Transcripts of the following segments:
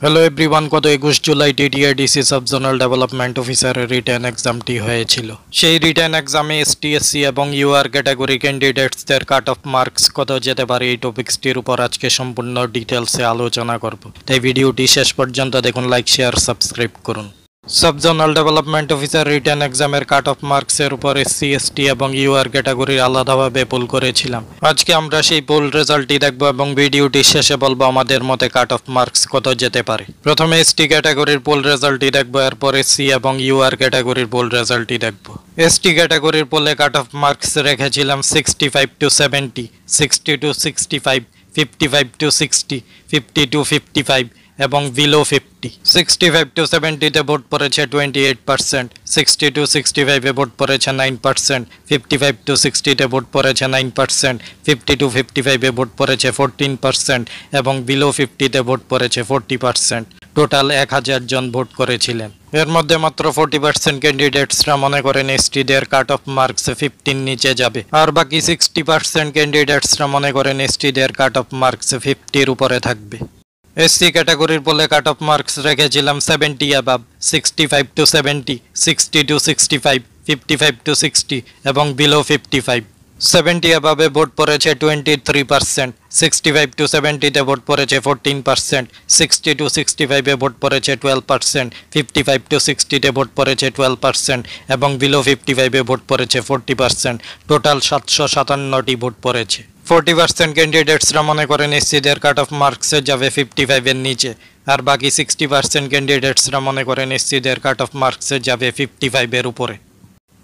Hello everyone, গত 21 July TTIDC sub zonal development অফিসারের written এক্সামটি হয়েছিল। সেই রিটেন এক্সামে এসটিএসসি এবং ইউআর ক্যাটাগরি ক্যান্ডিডেটসদের কাট অফ মার্কস কত যেতে পারে এই টপিক্সটির উপর আজকে সম্পূর্ণ ডিটেলসে আলোচনা করব। তাই ভিডিওটি শেষ পর্যন্ত দেখুন, লাইক শেয়ার সাবস্ক্রাইব করুন। Sub zonal development officer written এক্সামের কাট অফ মার্কসের উপর এসসি এসটি এবং ইউআর ক্যাটাগরির আলাদাভাবে পোল করেছিলাম। আজকে আমরা সেই পোল রেজাল্টটি দেখব এবং ভিডিওটি শেষে বলবো আমাদের মতে কাট অফ মার্কস কত যেতে পারে। প্রথমে এসটি ক্যাটাগরির পোল রেজাল্টটি দেখবো, এরপর এসসি এবং ইউআর ক্যাটাগরির পোল রেজাল্টটি দেখবো। এসটি ক্যাটাগরির পোলে কাট অফ মার্কস রেখেছিলাম 65 to 70, 60 to 65, 55 to 60, 50 to 55 এবং বিলো 50। 65 to 70-তে ভোট পড়েছে 28%, 60 to 65-এ ভোট পড়েছে 9%, 55 to 60-তে ভোট পড়েছে 9%, 50 to 55-এ ভোট পড়েছে 14% এবং বিলো 50-তে ভোট পড়েছে 40%। টোটাল 1000 জন ভোট করেছিলেন। এর মধ্যে মাত্র 40% ক্যান্ডিডেটসরা মনে করেন এসটিদের কাট অফ মার্কস 15 নিচে যাবে, আর বাকি 60% ক্যান্ডিডেটসরা মনে করেন এসটিদের কাট অফ মার্কস 50-র উপরে থাকবে। এসসি ক্যাটাগরির বলে কাট অফ মার্কস রেখেছিলাম 70 অ্যাবাভ, 65 to 70, 60 to 65, 55 to 60 এবং বিলো 55। 70 অ্যাবাভে ভোট পড়েছে 23%, 65 to 70-তে ভোট পড়েছে 14%, 60 to 65-এ ভোট পড়েছে 12%, 55 to 60-তে ভোট পড়েছে 12% এবং বিলো 55-এ ভোট পড়েছে 40%। টোটাল 757টি ভোট পড়েছে। 40% ক্যান্ডিডেটসরা মনে করেন এসসিদের কাট অফ মার্কসে যাবে 55-এর নিচে, আর বাকি 60% ক্যান্ডিডেটসরা মনে করেন এসসিদের কাট অফ মার্কসে যাবে 55-এর উপরে।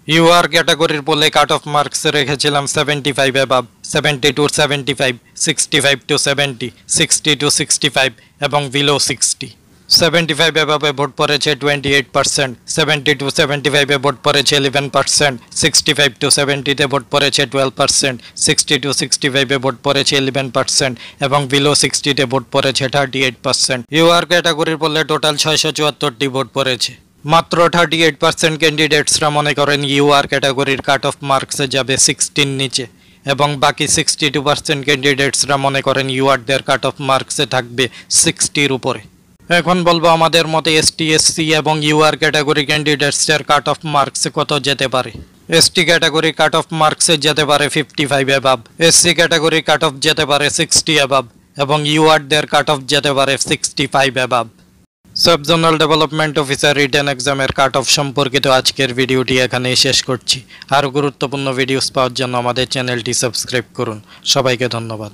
ইউআর ক্যাটাগরির বলে কাট অফ মার্কস রেখেছিলাম 75 অ্যাবাভ, 70 to 75, 65 to 70, 60 to 65 এবং বিলো 60। 75 অ্যাবাভে ভোট পড়েছে 28%, 70 to 75-এ ভোট পড়েছে 11%, 65 to 70-তে ভোট পড়েছে 12%, 60 to 65-এ ভোট পড়েছে 11% এবং বিলো 60-তে ভোট পড়েছে 38%। ইউআর ক্যাটাগরির বলে টোটাল 674টি ভোট পড়েছে। মাত্র 38% ক্যান্ডিডেটসরা মনে করেন ইউআর ক্যাটাগরির কাট অফ মার্কসে যাবে 16 নিচে এবং বাকি 62% ক্যান্ডিডেটসরা মনে করেন ইউআরদের কাট অফ মার্কসে থাকবে 60-র উপরে। এখন বলবো আমাদের মতে এসটি, এসসি এবং ইউআর ক্যাটাগরি ক্যান্ডিডেটসের কাট অফ মার্কস কত যেতে পারে। এসটি ক্যাটাগরি কাট অফ মার্কসে যেতে পারে 55 above, SC category cut off যেতে পারে 60 অ্যাবাভ এবং ইউআরদের কাট অফ যেতে পারে 65 above. Sub zonal development officer written এক্সামের কাট অফ সম্পর্কিত আজকের ভিডিওটি এখানেই শেষ করছি। আরও গুরুত্বপূর্ণ ভিডিওস পাওয়ার জন্য আমাদের চ্যানেলটি সাবস্ক্রাইব করুন। সবাইকে ধন্যবাদ।